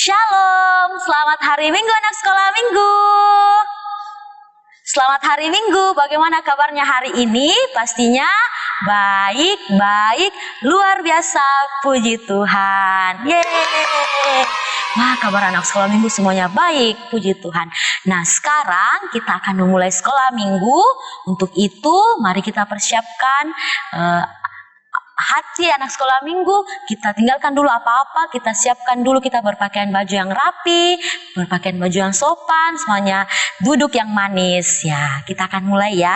Shalom, selamat hari Minggu anak sekolah Minggu. Selamat hari Minggu, bagaimana kabarnya hari ini? Pastinya baik, luar biasa, puji Tuhan. Yeay. Wah, kabar anak sekolah Minggu semuanya baik, puji Tuhan. Nah, sekarang kita akan memulai sekolah Minggu. Untuk itu, mari kita persiapkan hati anak sekolah Minggu. Kita tinggalkan dulu apa-apa, kita siapkan dulu, kita berpakaian baju yang rapi, berpakaian baju yang sopan, semuanya duduk yang manis. Ya, kita akan mulai ya.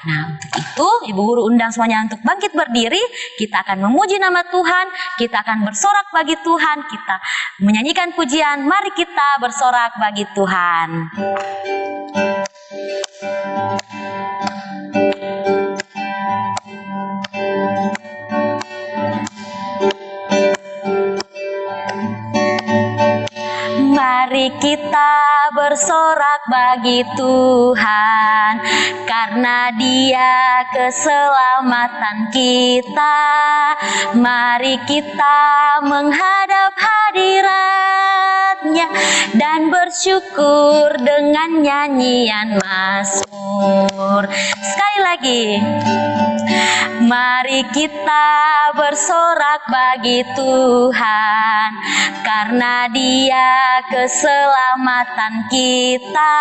Nah, untuk itu Ibu Guru undang semuanya untuk bangkit berdiri. Kita akan memuji nama Tuhan, kita akan bersorak bagi Tuhan, kita menyanyikan pujian. Mari kita bersorak bagi Tuhan. Mari kita bersorak bagi Tuhan, karena Dia keselamatan kita. Mari kita menghadap hadirat-Nya dan bersyukur dengan nyanyian mazmur. Sekali lagi, mari kita bersorak bagi Tuhan, karena Dia keselamatan kita.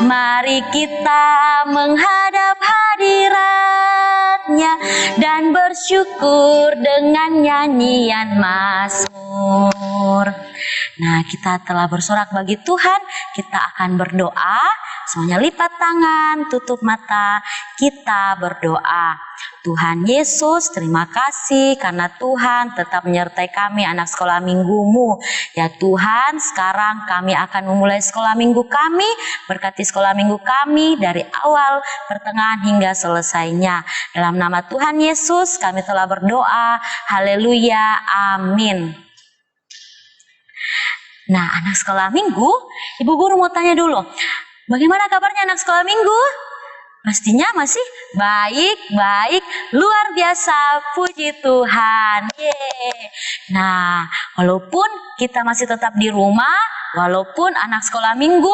Mari kita menghadap hadirat-Nya dan bersyukur dengan nyanyian mazmur. Nah, kita telah bersorak bagi Tuhan, kita akan berdoa. Semuanya lipat tangan, tutup mata, kita berdoa. Tuhan Yesus, terima kasih karena Tuhan tetap menyertai kami anak sekolah minggu-Mu. Ya Tuhan, sekarang kami akan memulai sekolah minggu kami. Berkati sekolah minggu kami dari awal, pertengahan hingga selesainya. Dalam nama Tuhan Yesus kami telah berdoa. Haleluya, amin. Nah, anak sekolah minggu, Ibu Guru mau tanya dulu, bagaimana kabarnya anak sekolah minggu? Pastinya masih baik, luar biasa, puji Tuhan. Yeay. Nah, walaupun kita masih tetap di rumah, walaupun anak sekolah minggu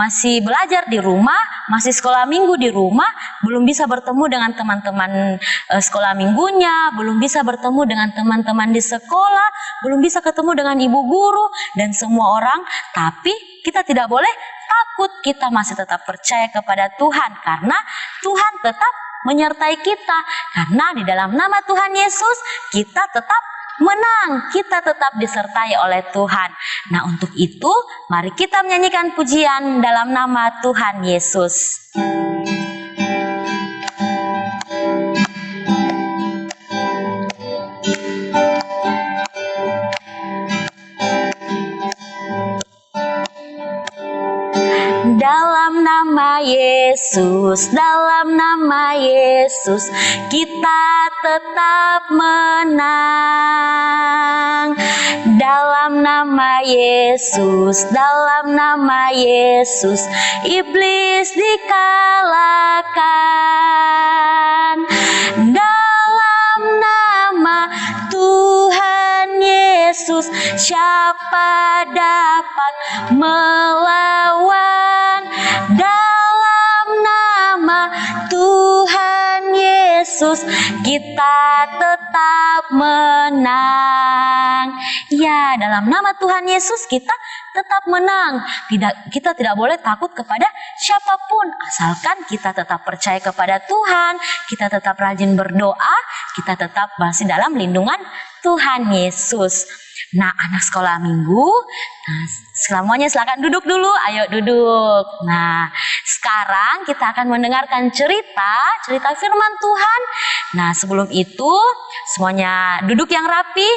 masih belajar di rumah, masih sekolah minggu di rumah, belum bisa bertemu dengan teman-teman sekolah minggunya, belum bisa bertemu dengan teman-teman di sekolah, belum bisa ketemu dengan ibu guru dan semua orang, tapi kita tidak boleh takut, kita masih tetap percaya kepada Tuhan karena Tuhan tetap menyertai kita. Karena di dalam nama Tuhan Yesus kita tetap menang, kita tetap disertai oleh Tuhan. Nah, untuk itu mari kita menyanyikan pujian dalam nama Tuhan Yesus. Dalam nama Yesus, dalam nama Yesus, kita tetap menang. Dalam nama Yesus, dalam nama Yesus, iblis dikalahkan. Dalam nama Tuhan Yesus, siapa dapat melawan? Dalam nama Tuhan Yesus, kita tetap menang. Ya, dalam nama Tuhan Yesus kita tetap menang. Kita tidak boleh takut kepada siapapun, asalkan kita tetap percaya kepada Tuhan, kita tetap rajin berdoa, kita tetap masih dalam lindungan Tuhan Yesus. Nah, anak sekolah minggu, semuanya silakan duduk dulu, ayo duduk. Nah, sekarang kita akan mendengarkan cerita firman Tuhan. Nah, sebelum itu semuanya duduk yang rapi.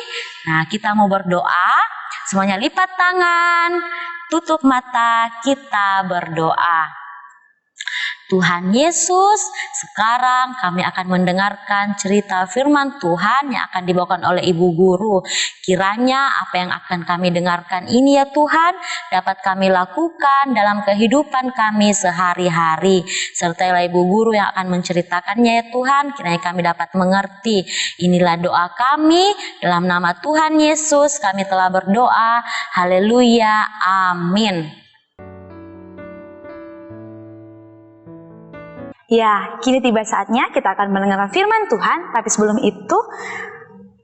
Nah, kita mau berdoa, semuanya lipat tangan, tutup mata, kita berdoa. Tuhan Yesus. Sekarang kami akan mendengarkan cerita firman Tuhan yang akan dibawakan oleh Ibu Guru. Kiranya apa yang akan kami dengarkan ini ya Tuhan, dapat kami lakukan dalam kehidupan kami sehari-hari. Sertailah Ibu Guru yang akan menceritakannya ya Tuhan, kiranya kami dapat mengerti. Inilah doa kami, dalam nama Tuhan Yesus kami telah berdoa. Haleluya, amin. Ya, kini tiba saatnya kita akan mendengarkan firman Tuhan, tapi sebelum itu,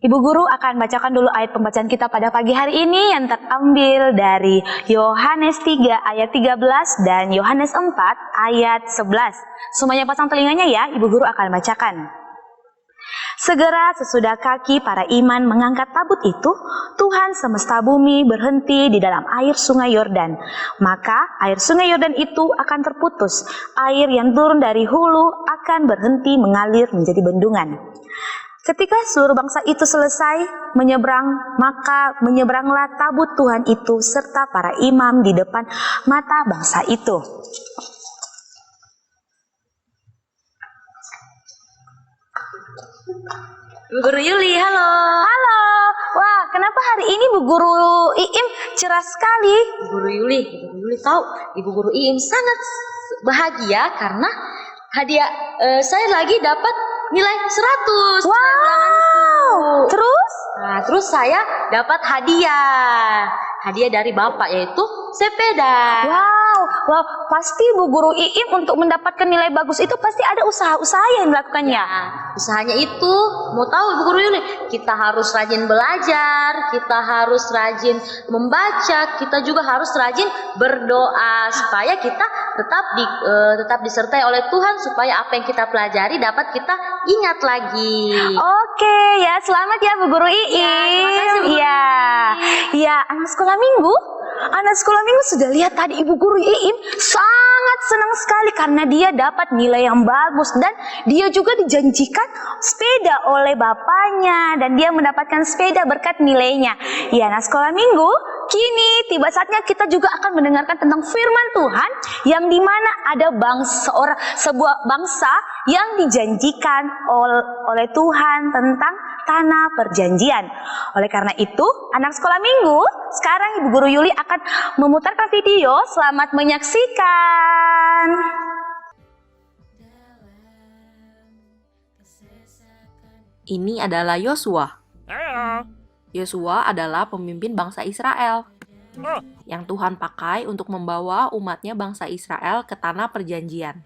Ibu Guru akan bacakan dulu ayat pembacaan kita pada pagi hari ini yang terambil dari Yohanes 3 ayat 13 dan Yohanes 4 ayat 11. Semuanya pasang telinganya ya, Ibu Guru akan bacakan. Segera sesudah kaki para iman mengangkat tabut itu, Tuhan semesta bumi berhenti di dalam air sungai Yordan. Maka air sungai Yordan itu akan terputus, air yang turun dari hulu akan berhenti mengalir menjadi bendungan. Ketika seluruh bangsa itu selesai menyeberang, maka menyeberanglah tabut Tuhan itu serta para imam di depan mata bangsa itu. Bu Guru Yuli, halo. Halo, wah kenapa hari ini Bu Guru Iim cerah sekali? Bu Guru Yuli tahu, Ibu Guru Iim sangat bahagia karena hadiah saya lagi dapat nilai 100. Wow, terus? Nah, terus saya dapat hadiah dari Bapak yaitu sepeda. Wow, pasti Bu Guru Iim untuk mendapatkan nilai bagus itu pasti ada usaha-usaha yang dilakukannya. Ya, usahanya itu, mau tahu Ibu Guru Yuli, kita harus rajin belajar, kita harus rajin membaca, kita juga harus rajin berdoa supaya kita tetap disertai oleh Tuhan, supaya apa yang kita pelajari dapat kita ingat lagi. Oke, ya selamat ya Bu Guru Iim. Terima kasih, Bu Guru Ya, anak sekolah minggu. Anak sekolah minggu sudah lihat tadi Ibu Guru Iim sangat senang sekali karena dia dapat nilai yang bagus dan dia juga dijanjikan sepeda oleh bapaknya dan dia mendapatkan sepeda berkat nilainya. Ya, anak sekolah minggu, kini tiba saatnya kita juga akan mendengarkan tentang firman Tuhan yang dimana ada sebuah bangsa yang dijanjikan oleh Tuhan tentang tanah perjanjian. Oleh karena itu, anak sekolah minggu, sekarang Ibu Guru Yuli akan memutarkan video. Selamat menyaksikan. Ini adalah Yosua. Yosua adalah pemimpin bangsa Israel yang Tuhan pakai untuk membawa umatnya bangsa Israel ke tanah perjanjian.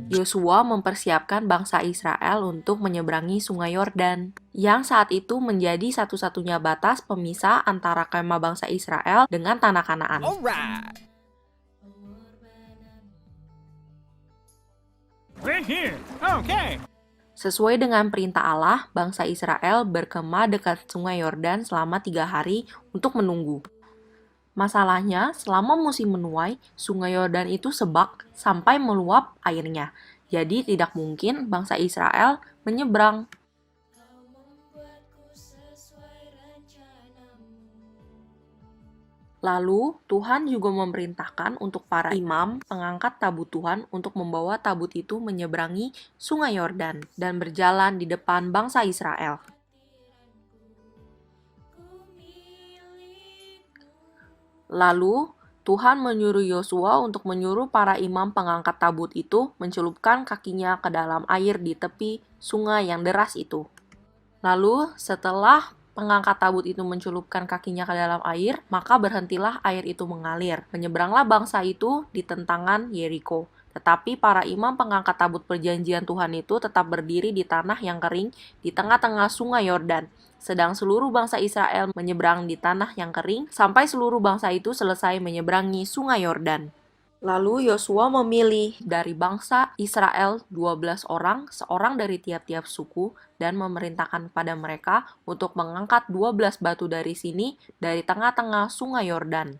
Yosua mempersiapkan bangsa Israel untuk menyeberangi sungai Yordan, yang saat itu menjadi satu-satunya batas pemisah antara kemah bangsa Israel dengan tanah Kanaan. Sesuai dengan perintah Allah, bangsa Israel berkemah dekat sungai Yordan selama 3 hari untuk menunggu. Masalahnya, selama musim menuai, sungai Yordan itu sebak sampai meluap airnya. Jadi tidak mungkin bangsa Israel menyeberang. Lalu, Tuhan juga memerintahkan untuk para imam pengangkat tabut Tuhan untuk membawa tabut itu menyeberangi sungai Yordan dan berjalan di depan bangsa Israel. Lalu, Tuhan menyuruh Yosua untuk menyuruh para imam pengangkat tabut itu mencelupkan kakinya ke dalam air di tepi sungai yang deras itu. Lalu, setelah pengangkat tabut itu mencelupkan kakinya ke dalam air, maka berhentilah air itu mengalir. Menyeberanglah bangsa itu di tentangan Yeriko. Tetapi para imam pengangkat tabut perjanjian Tuhan itu tetap berdiri di tanah yang kering di tengah-tengah sungai Yordan. Sedang seluruh bangsa Israel menyeberang di tanah yang kering sampai seluruh bangsa itu selesai menyeberangi sungai Yordan. Lalu Yosua memilih dari bangsa Israel 12 orang, seorang dari tiap-tiap suku, dan memerintahkan kepada mereka untuk mengangkat 12 batu dari sini, dari tengah-tengah sungai Yordan.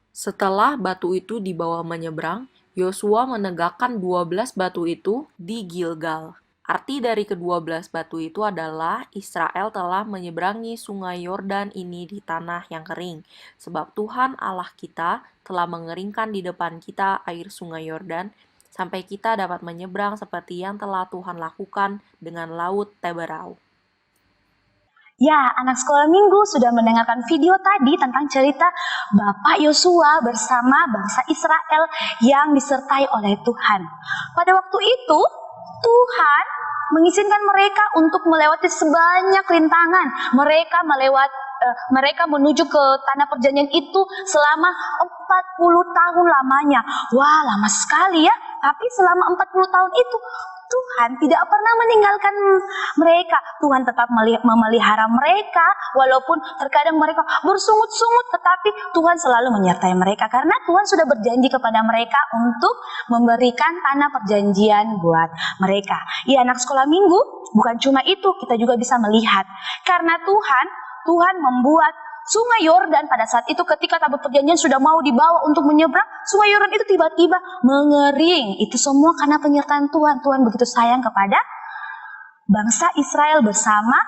Setelah batu itu dibawa menyeberang, Yosua menegakkan 12 batu itu di Gilgal. Arti dari kedua belas batu itu adalah Israel telah menyeberangi sungai Yordan ini di tanah yang kering. Sebab Tuhan Allah kita telah mengeringkan di depan kita air sungai Yordan, sampai kita dapat menyeberang seperti yang telah Tuhan lakukan dengan laut Teberau. Ya, anak sekolah minggu sudah mendengarkan video tadi tentang cerita Bapak Yosua bersama bangsa Israel yang disertai oleh Tuhan. Pada waktu itu, Tuhan mengizinkan mereka untuk melewati sebanyak rintangan. Mereka menuju ke tanah perjanjian itu selama 40 tahun lamanya. Wah, lama sekali ya. Tapi selama 40 tahun itu Tuhan tidak pernah meninggalkan mereka. Tuhan tetap memelihara mereka, walaupun terkadang mereka bersungut-sungut, tetapi Tuhan selalu menyertai mereka karena Tuhan sudah berjanji kepada mereka untuk memberikan tanah perjanjian buat mereka. Ya, anak sekolah minggu, bukan cuma itu, kita juga bisa melihat karena Tuhan membuat Sungai Yordan pada saat itu ketika tabut perjanjian sudah mau dibawa untuk menyeberang, Sungai Yordan itu tiba-tiba mengering. Itu semua karena penyertaan Tuhan. Tuhan begitu sayang kepada bangsa Israel bersama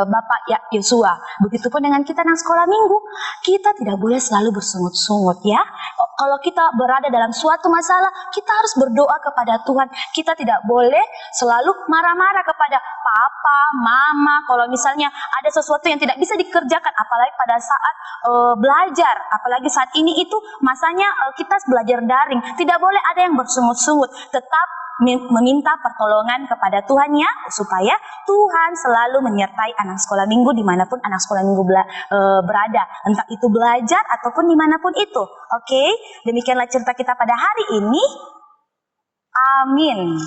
Bapak Yosua. Begitupun dengan kita yang sekolah minggu, kita tidak boleh selalu bersungut-sungut ya. Kalau kita berada dalam suatu masalah, kita harus berdoa kepada Tuhan. Kita tidak boleh selalu marah-marah kepada papa, mama. Kalau misalnya ada sesuatu yang tidak bisa dikerjakan, apalagi pada saat belajar, apalagi saat ini itu masanya kita belajar daring. Tidak boleh ada yang bersungut-sungut. Tetap meminta pertolongan kepada Tuhan ya, supaya Tuhan selalu menyertai anak sekolah minggu dimanapun anak sekolah minggu berada, entah itu belajar ataupun dimanapun itu. Oke, demikianlah cerita kita pada hari ini. Amin.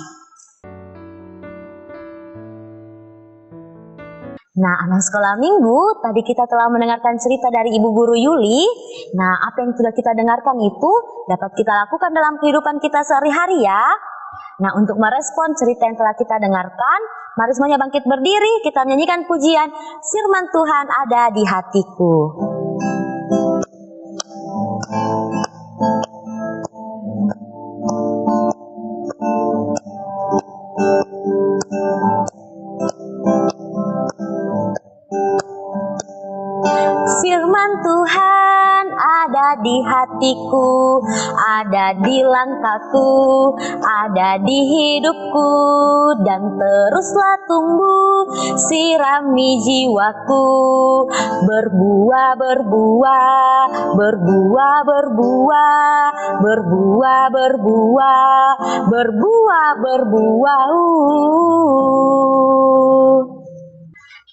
Nah, anak sekolah minggu, tadi kita telah mendengarkan cerita dari Ibu Guru Yuli. Nah, apa yang sudah kita dengarkan itu dapat kita lakukan dalam kehidupan kita sehari-hari ya. Nah, untuk merespon cerita yang telah kita dengarkan, mari semuanya bangkit berdiri, kita menyanyikan pujian Firman Tuhan ada di hatiku. Firman Tuhan ada di hatiku, ada di langkahku, ada di hidupku, dan teruslah tumbuh, sirami jiwaku, berbuah, berbuah, berbuah, berbuah, berbuah, berbuah, berbuah, berbuah.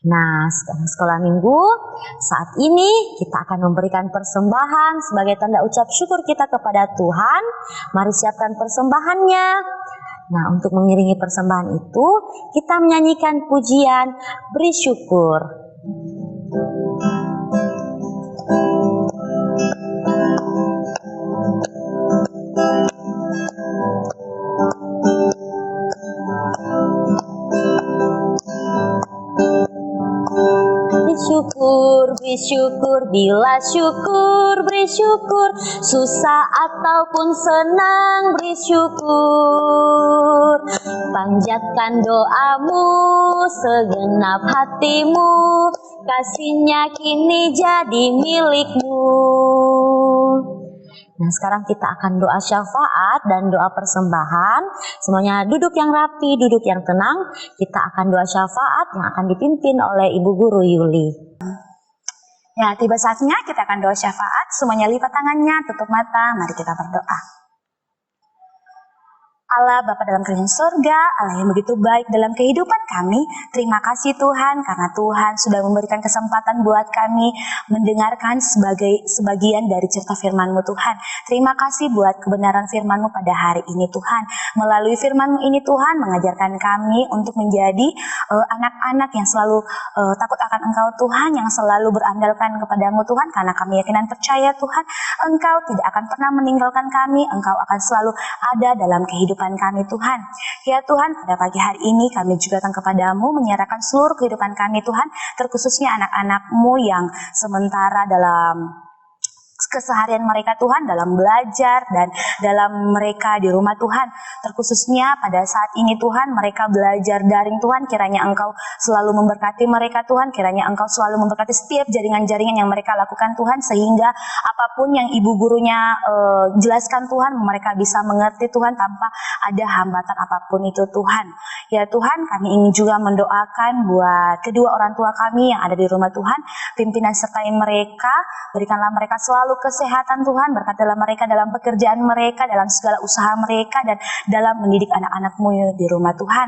Nah, sekolah minggu, saat ini kita akan memberikan persembahan sebagai tanda ucap syukur kita kepada Tuhan. Mari siapkan persembahannya. Nah, untuk mengiringi persembahan itu, kita menyanyikan pujian Beri Syukur. Bersyukur, bersyukur, bila syukur, bersyukur, susah ataupun senang, bersyukur. Panjatkan doamu, segenap hatimu, kasihnya kini jadi milikmu. Nah, sekarang kita akan doa syafaat dan doa persembahan. Semuanya duduk yang rapi, duduk yang tenang. Kita akan doa syafaat yang akan dipimpin oleh Ibu Guru Yuli. Ya, tiba saatnya kita akan doa syafaat. Semuanya lipat tangannya, tutup mata. Mari kita berdoa. Allah Bapa dalam kerajaan surga, Allah yang begitu baik dalam kehidupan kami. Terima kasih Tuhan karena Tuhan sudah memberikan kesempatan buat kami mendengarkan sebagian dari cerita firman-Mu Tuhan. Terima kasih buat kebenaran firman-Mu pada hari ini Tuhan. Melalui firman-Mu ini Tuhan mengajarkan kami untuk menjadi anak-anak yang selalu takut akan Engkau Tuhan, yang selalu berandalkan kepada-Mu Tuhan, karena kami yakin dan percaya Tuhan, Engkau tidak akan pernah meninggalkan kami, Engkau akan selalu ada dalam kehidupan kami Tuhan. Ya Tuhan, pada pagi hari ini kami juga datang kepadamu menyerahkan seluruh kehidupan kami Tuhan, terkhususnya anak-anak-Mu yang sementara dalam keseharian mereka Tuhan dalam belajar dan dalam mereka di rumah Tuhan. Terkhususnya pada saat ini Tuhan mereka belajar daring Tuhan, kiranya Engkau selalu memberkati mereka Tuhan, kiranya Engkau selalu memberkati setiap jaringan-jaringan yang mereka lakukan Tuhan, sehingga apapun yang ibu gurunya jelaskan Tuhan mereka bisa mengerti Tuhan tanpa ada hambatan apapun itu Tuhan. Ya Tuhan, kami ingin juga mendoakan buat kedua orang tua kami yang ada di rumah Tuhan, pimpinan sertai mereka, berikanlah mereka selalu kesehatan Tuhan, berkatilah mereka dalam pekerjaan mereka, dalam segala usaha mereka, dan dalam mendidik anak-anak-Mu di rumah Tuhan.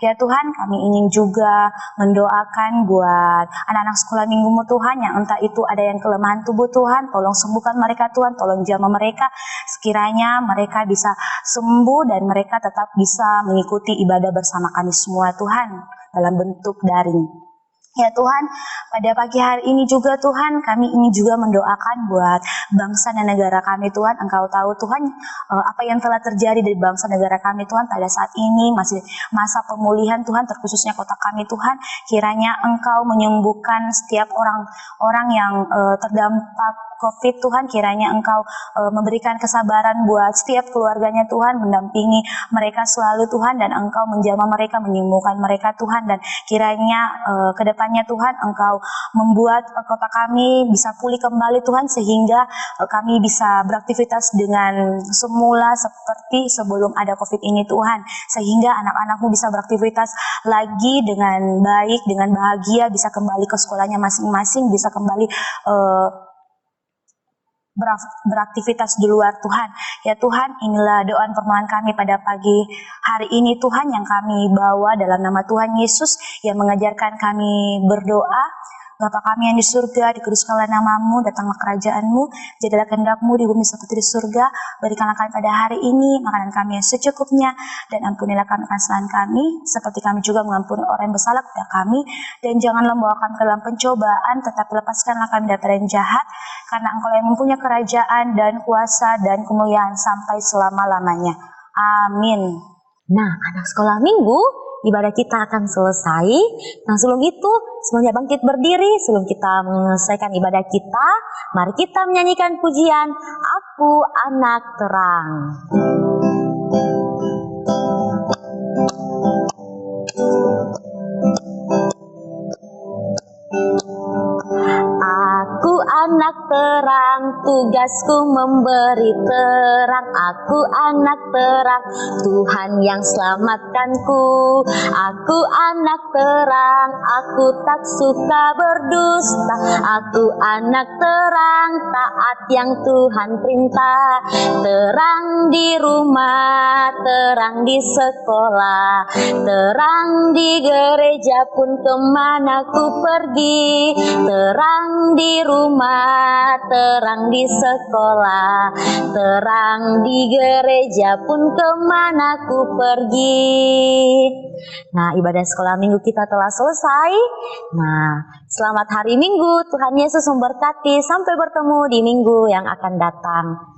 Ya Tuhan, kami ingin juga mendoakan buat anak-anak sekolah minggu-Mu Tuhan, yang entah itu ada yang kelemahan tubuh Tuhan, tolong sembuhkan mereka Tuhan, tolong jamah mereka, sekiranya mereka bisa sembuh dan mereka tetap bisa mengikuti ibadah bersama kami semua Tuhan, dalam bentuk daring. Ya Tuhan, pada pagi hari ini juga Tuhan, kami ingin juga mendoakan buat bangsa dan negara kami Tuhan. Engkau tahu Tuhan apa yang telah terjadi di bangsa negara kami Tuhan pada saat ini, masih masa pemulihan Tuhan, terkhususnya kota kami Tuhan. Kiranya Engkau menyembuhkan setiap orang yang terdampak COVID Tuhan, kiranya Engkau memberikan kesabaran buat setiap keluarganya Tuhan, mendampingi mereka selalu Tuhan, dan Engkau menjamah mereka, menyembuhkan mereka Tuhan, dan kiranya ke depannya Tuhan Engkau membuat kota kami bisa pulih kembali Tuhan, sehingga kami bisa beraktivitas dengan semula seperti sebelum ada COVID ini Tuhan, sehingga anak-anak-Mu bisa beraktivitas lagi dengan baik, dengan bahagia, bisa kembali ke sekolahnya masing-masing, bisa kembali beraktivitas di luar Tuhan. Ya Tuhan, inilah doa permohonan kami pada pagi hari ini Tuhan, yang kami bawa dalam nama Tuhan Yesus yang mengajarkan kami berdoa. Bapa kami yang di surga, dikuduskanlah nama-Mu, datanglah kerajaan-Mu, jadilah kehendak-Mu di bumi seperti di surga. Berikanlah kami pada hari ini makanan kami yang secukupnya, dan ampunilah kami kesalahan kami, seperti kami juga mengampuni orang yang bersalah kepada kami. Dan janganlah membawa kami ke dalam pencobaan, tetapi lepaskanlah kami dari yang jahat, karena Engkau yang mempunyai kerajaan dan kuasa dan kemuliaan sampai selama-lamanya. Amin. Nah, anak sekolah minggu, ibadah kita akan selesai. Nah, sebelum itu, semuanya bangkit berdiri. Sebelum kita menyelesaikan ibadah kita, mari kita menyanyikan pujian Aku Anak Terang. Aku anak terang, tugasku memberi terang. Aku anak terang, Tuhan yang selamatkanku. Aku anak terang, aku tak suka berdusta. Aku anak terang, taat yang Tuhan perintah. Terang di rumah, terang di sekolah, terang di gereja pun kemana ku pergi. Terang di rumah, terang di sekolah, terang di gereja pun kemana ku pergi. Nah, ibadah sekolah minggu kita telah selesai. Nah, selamat hari Minggu. Tuhan Yesus memberkati. Sampai bertemu di minggu yang akan datang.